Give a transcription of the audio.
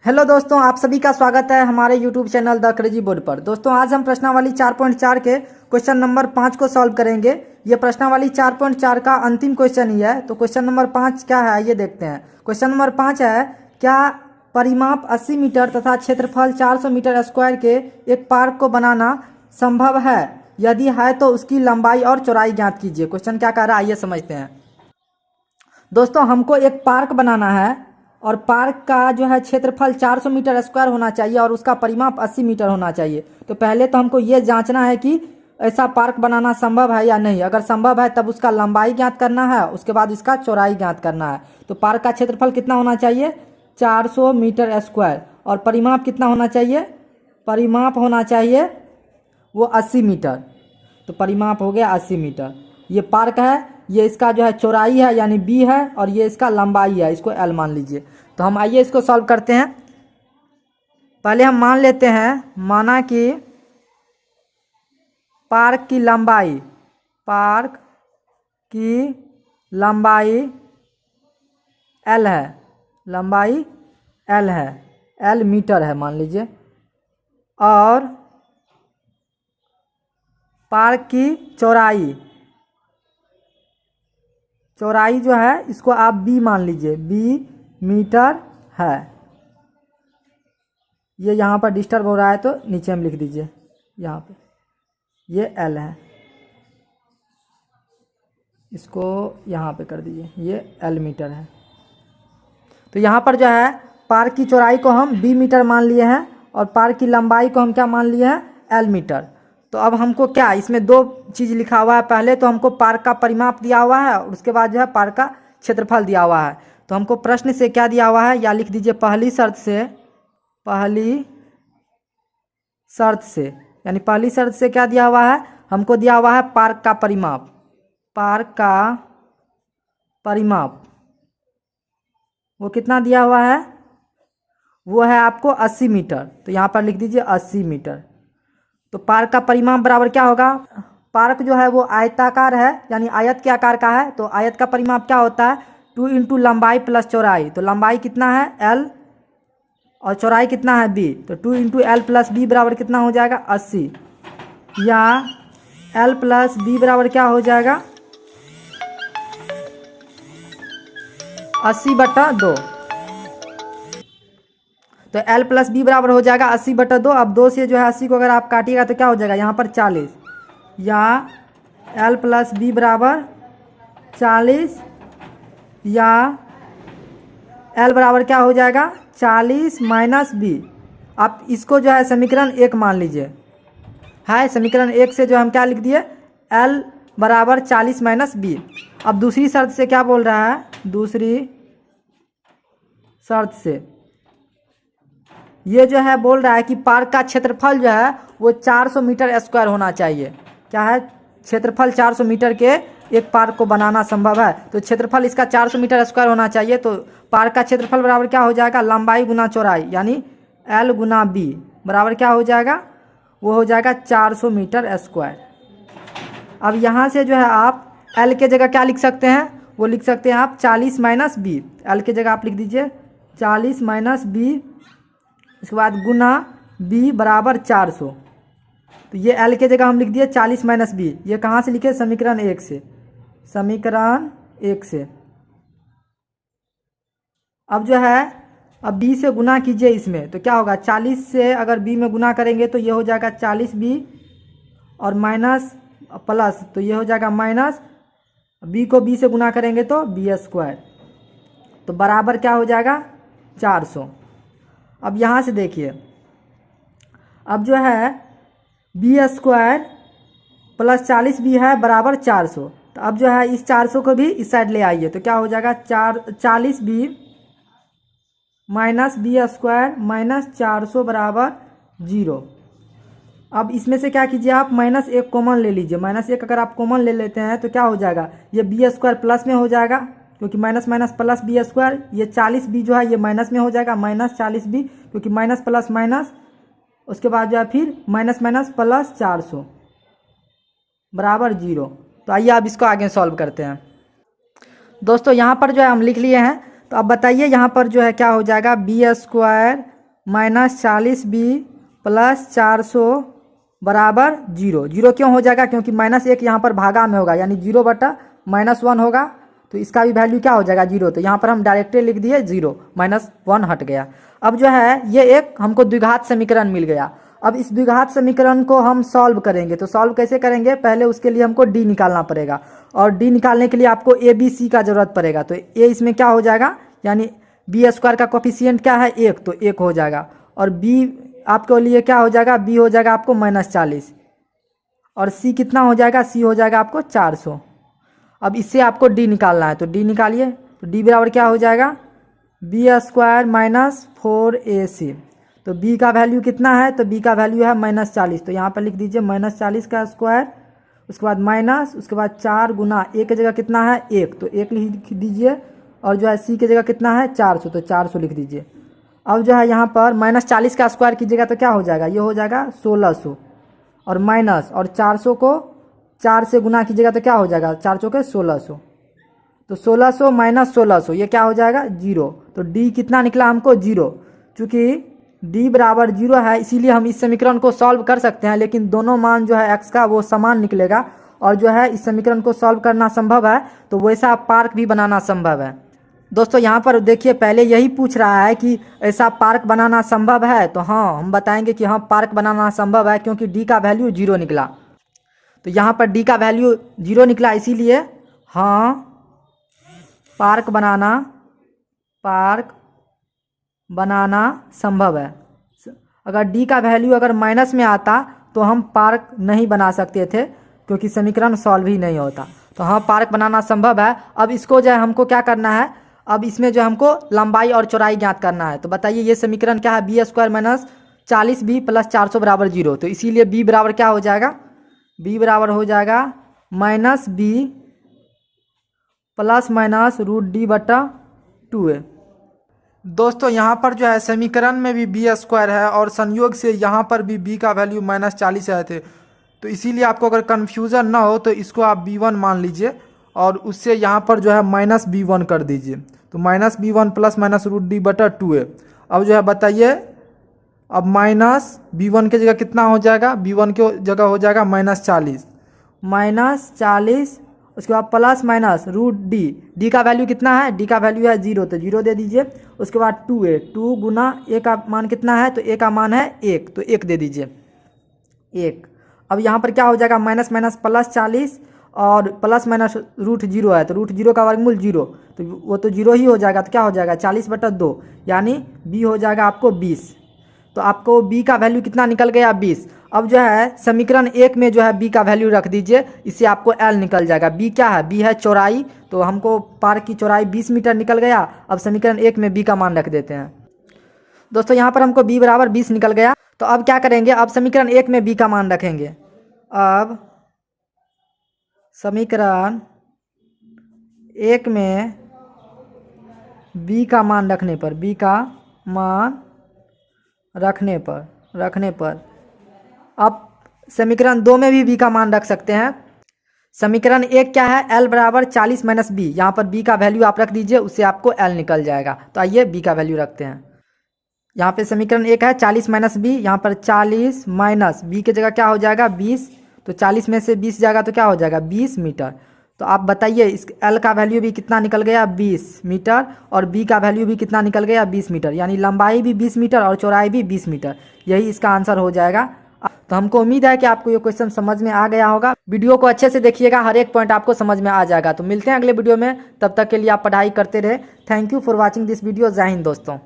Hello दोस्तों, आप सभी का स्वागत है हमारे YouTube channel the crazy board पर। दोस्तों आज हम प्रश्नावली 4.4 के क्वेश्चन नंबर 5 को सॉल्व करेंगे। ये प्रश्नावली 4.4 का अंतिम क्वेश्चन ही है। तो क्वेश्चन नंबर 5 क्या है ये देखते हैं। क्वेश्चन नंबर 5 है, क्या परिमाप 80 मीटर तथा क्षेत्रफल 400 मीटर स्क्वायर के एक पार्क को बनाना संभव है? यदि है तो उसकी लंबाई और चौड़ाई ज्ञात कीजिए। क्वेश्चन क्या कह रहा है आइए समझते हैं। दोस्तों हमको एक पार्क बनाना है और पार्क का जो है क्षेत्रफल 400 मीटर स्क्वायर होना चाहिए और उसका परिमाप 80 मीटर होना चाहिए। तो पहले तो हमको ये जांचना है कि ऐसा पार्क बनाना संभव है या नहीं। अगर संभव है तब उसका लंबाई ज्ञात करना है, उसके बाद इसका चौड़ाई ज्ञात करना है। तो पार्क का क्षेत्रफल कितना होना चाहिए? 400 मीटर स्क्वायर। और परिमाप कितना होना चाहिए? परिमाप होना चाहिए वो 80 मीटर। तो परिमाप हो गया 80 मीटर। ये पार्क है, ये इसका जो है चौड़ाई है यानी बी है और ये इसका लंबाई है, इसको एल मान लीजिए। तो हम आइए इसको सॉल्व करते हैं। पहले हम मान लेते हैं, माना कि पार्क की लंबाई एल है, लंबाई एल है, एल मीटर है मान लीजिए। और पार्क की चौड़ाई जो है इसको आप बी मान लीजिए, बी मीटर है। ये यहाँ पर डिस्टर्ब हो रहा है तो नीचे हम लिख दीजिए यहाँ पे, ये एल है, इसको यहाँ पे कर दीजिए, ये एल मीटर है। तो यहाँ पर जो है पार्क की चौड़ाई को हम बी मीटर मान लिए हैं और पार्क की लंबाई को हम क्या मान लिए हैं? L metre. तो अब हमको क्या, इसमें दो चीज़ लिखा हुआ है। पहले तो हमको पार्क का परिमाप दिया हुआ है और उसके बाद जो है पार्क का क्षेत्रफल दिया हुआ है। तो हमको प्रश्न से क्या दिया हुआ है या लिख दीजिए, पहली शर्त से क्या दिया हुआ है? हमको दिया हुआ है पार्क का परिमाप वो कितना दिया हुआ है? वो है आपको 80 मीटर। तो यहाँ पर लिख दीजिए 80 मीटर। तो पार्क का परिमाप बराबर क्या होगा? पार्क जो है वो आयताकार है यानी आयत के आकार का है। तो आयत का परिमाप क्या होता है? 2 इंटू लंबाई प्लस चौड़ाई। तो लंबाई कितना है? एल और चौड़ाई कितना है? बी। तो 2 इंटू एल प्लस बी बराबर कितना हो जाएगा? 80। या एल प्लस बी बराबर क्या हो जाएगा? 80/2। तो एल प्लस बी बराबर हो जाएगा 80/2। अब 2 से जो है 80 को अगर आप काटिएगा तो क्या हो जाएगा? यहाँ पर 40। या एल प्लस बी बराबर 40 या एल बराबर क्या हो जाएगा? 40 माइनस बी। आप इसको जो है समीकरण 1 मान लीजिए, है समीकरण 1 से जो हम क्या लिख दिए? एल बराबर 40 माइनस बी। अब दूसरी शर्त से क्या बोल रहा है? दूसरी शर्त से ये जो है बोल रहा है कि पार्क का क्षेत्रफल जो है वो 400 मीटर स्क्वायर होना चाहिए। क्या है? क्षेत्रफल 400 मीटर के एक पार्क को बनाना संभव है। तो क्षेत्रफल इसका 400 मीटर स्क्वायर होना चाहिए। तो पार्क का क्षेत्रफल बराबर क्या हो जाएगा? लंबाई गुना चौड़ाई यानी एल गुना बी बराबर क्या हो जाएगा? वो हो जाएगा 400 मीटर स्क्वायर। अब यहाँ से जो है आप एल के जगह क्या लिख सकते हैं? वो लिख सकते हैं आप 40 माइनस बी। एल के जगह आप लिख दीजिए 40 माइनस बी, इसके बाद गुना बी बराबर 400। तो ये एल के जगह हम लिख दिए 40 माइनस बी। ये कहाँ से लिखे? समीकरण 1 से। अब जो है अब बी से गुना कीजिए इसमें, तो क्या होगा? 40 से अगर बी में गुना करेंगे तो ये हो जाएगा 40 बी और माइनस प्लस, तो ये हो जाएगा माइनस। बी को बी से गुना करेंगे तो बी स्क्वायर, तो बराबर क्या हो जाएगा? 400। अब यहाँ से देखिए, अब जो है बी स्क्वायर प्लस 40 बी है बराबर 400। तो अब जो है इस 400 को भी इस साइड ले आइए तो क्या हो जाएगा? 40 B minus B square minus 400 बराबर 0। अब इसमें से क्या कीजिए आप? -1 कॉमन ले लीजिए। -1 अगर आप कॉमन ले लेते हैं तो क्या हो जाएगा? ये बी स्क्वायर प्लस में हो जाएगा क्योंकि minus minus plus B square. ये 40 बी जो है ये माइनस में हो जाएगा, -40 बी क्योंकि माइनस प्लस माइनस, उसके बाद जो है फिर माइनस माइनस प्लस 400 बराबर 0। तो आइए अब इसको आगे सॉल्व करते हैं। दोस्तों यहाँ पर जो है हम लिख लिए हैं। तो अब बताइए यहाँ पर जो है क्या हो जाएगा? बी स्क्वायर -40b प्लस 400 बराबर 0। 0 क्यों हो जाएगा? क्योंकि -1 यहाँ पर भागा में होगा, यानी 0/-1 होगा, तो इसका भी वैल्यू क्या हो जाएगा? 0। तो यहाँ पर हम डायरेक्टली लिख दिए 0, -1 हट गया। अब जो है ये एक हमको द्विघात समीकरण मिल गया। अब इस द्विघात समीकरण को हम सॉल्व करेंगे। तो सॉल्व कैसे करेंगे? पहले उसके लिए हमको डी निकालना पड़ेगा, और डी निकालने के लिए आपको ए बी सी का जरूरत पड़ेगा। तो ए इसमें क्या हो जाएगा, यानी बी स्क्वायर का कोफिशिएंट क्या है? 1, तो 1 हो जाएगा। और बी आपके लिए क्या हो जाएगा? बी हो जाएगा आपको -40, और सी कितना हो जाएगा? सी हो जाएगा आपको 400। अब इससे आपको डी निकालना है, तो डी निकालिए। तो डी बराबर क्या हो जाएगा? b² - 4ac। तो b का वैल्यू कितना है? तो b का वैल्यू है -40। तो यहाँ पर लिख दीजिए -40 का स्क्वायर, उसके बाद माइनस, उसके बाद 4 गुना ए की जगह कितना है? 1, तो 1 लिख दीजिए। और जो है सी की जगह कितना है? 400, तो 400 लिख दीजिए। अब जो है यहाँ पर -40 का स्क्वायर कीजिएगा तो क्या हो जाएगा? ये हो जाएगा 1600, और माइनस और 400 को 4 से गुना कीजिएगा तो क्या हो जाएगा? 4 चौके 1600, तो 1600 - 1600 ये क्या हो जाएगा? 0। तो d कितना निकला हमको? 0। चूँकि d बराबर 0 है, इसीलिए हम इस समीकरण को सॉल्व कर सकते हैं, लेकिन दोनों मान जो है x का वो समान निकलेगा, और जो है इस समीकरण को सॉल्व करना संभव है, तो वैसा पार्क भी बनाना संभव है। दोस्तों यहाँ पर देखिए, पहले यही पूछ रहा है कि ऐसा पार्क बनाना संभव है, तो हाँ हम बताएंगे कि हाँ पार्क बनाना संभव है, क्योंकि d का वैल्यू 0 निकला। तो यहाँ पर d का वैल्यू 0 निकला, इसीलिए हाँ पार्क बनाना संभव है। अगर d का वैल्यू अगर माइनस में आता तो हम पार्क नहीं बना सकते थे, क्योंकि समीकरण सॉल्व ही नहीं होता। तो हाँ पार्क बनाना संभव है। अब इसको जो है हमको क्या करना है? अब इसमें जो हमको लंबाई और चौड़ाई ज्ञात करना है। तो बताइए ये समीकरण क्या है? b² - 40b प्लस 400 बराबर 0। तो इसीलिए b बराबर क्या हो जाएगा? b बराबर हो जाएगा -b ± √d/2a। दोस्तों यहाँ पर जो है समीकरण में भी b² है, और संयोग से यहाँ पर भी b का वैल्यू -40 आए थे। तो इसीलिए आपको अगर कन्फ्यूज़न ना हो तो इसको आप b1 मान लीजिए, और उससे यहाँ पर जो है -b1 कर दीजिए। तो -b1 ± √d/2a। अब जो है बताइए, अब -b1 की जगह कितना हो जाएगा? b1 की जगह हो जाएगा -40, उसके बाद प्लस माइनस √d। d का वैल्यू कितना है? d का वैल्यू है 0, तो 0 दे दीजिए। उसके बाद 2a, 2 गुना a का मान कितना है? तो a का मान है 1, तो 1 दे दीजिए, 1। अब यहाँ पर क्या हो जाएगा? माइनस माइनस प्लस 40, और प्लस माइनस √0 है, तो √0 का वर्गमूल 0, तो वो तो 0 ही हो जाएगा। तो क्या हो जाएगा? 40/2, यानी b हो जाएगा आपको 20। तो आपको b का वैल्यू कितना निकल गया? 20। अब जो है समीकरण 1 में जो है b का वैल्यू रख दीजिए, इससे आपको l निकल जाएगा। b क्या है? b है चौड़ाई, तो हमको पार्क की चौड़ाई 20 मीटर निकल गया। अब समीकरण 1 में b का मान रख देते हैं। दोस्तों यहाँ पर हमको b बराबर 20 निकल गया। तो अब क्या करेंगे? अब समीकरण 1 में b का मान रखेंगे। अब समीकरण 1 में b का मान रखने पर, b का मान रखने पर अब समीकरण 2 में भी b का मान रख सकते हैं। समीकरण 1 क्या है? l बराबर 40 - b। यहाँ पर b का वैल्यू आप रख दीजिए, उससे आपको l निकल जाएगा। तो आइए b का वैल्यू रखते हैं। यहाँ पे समीकरण 1 है 40 - b, यहाँ पर 40 माइनस b की जगह क्या हो जाएगा? 20। तो 40 में से 20 जाएगा तो क्या हो जाएगा? 20 मीटर। तो आप बताइए इस l का वैल्यू भी कितना निकल गया? 20 मीटर, और b का वैल्यू भी कितना निकल गया? 20 मीटर, यानी लंबाई भी 20 मीटर और चौड़ाई भी 20 मीटर। यही इसका आंसर हो जाएगा। तो हमको उम्मीद है कि आपको ये क्वेश्चन समझ में आ गया होगा। वीडियो को अच्छे से देखिएगा, हर एक पॉइंट आपको समझ में आ जाएगा। तो मिलते हैं अगले वीडियो में, तब तक के लिए आप पढ़ाई करते रहे। Thank you for watching this video. जय हिंद दोस्तों।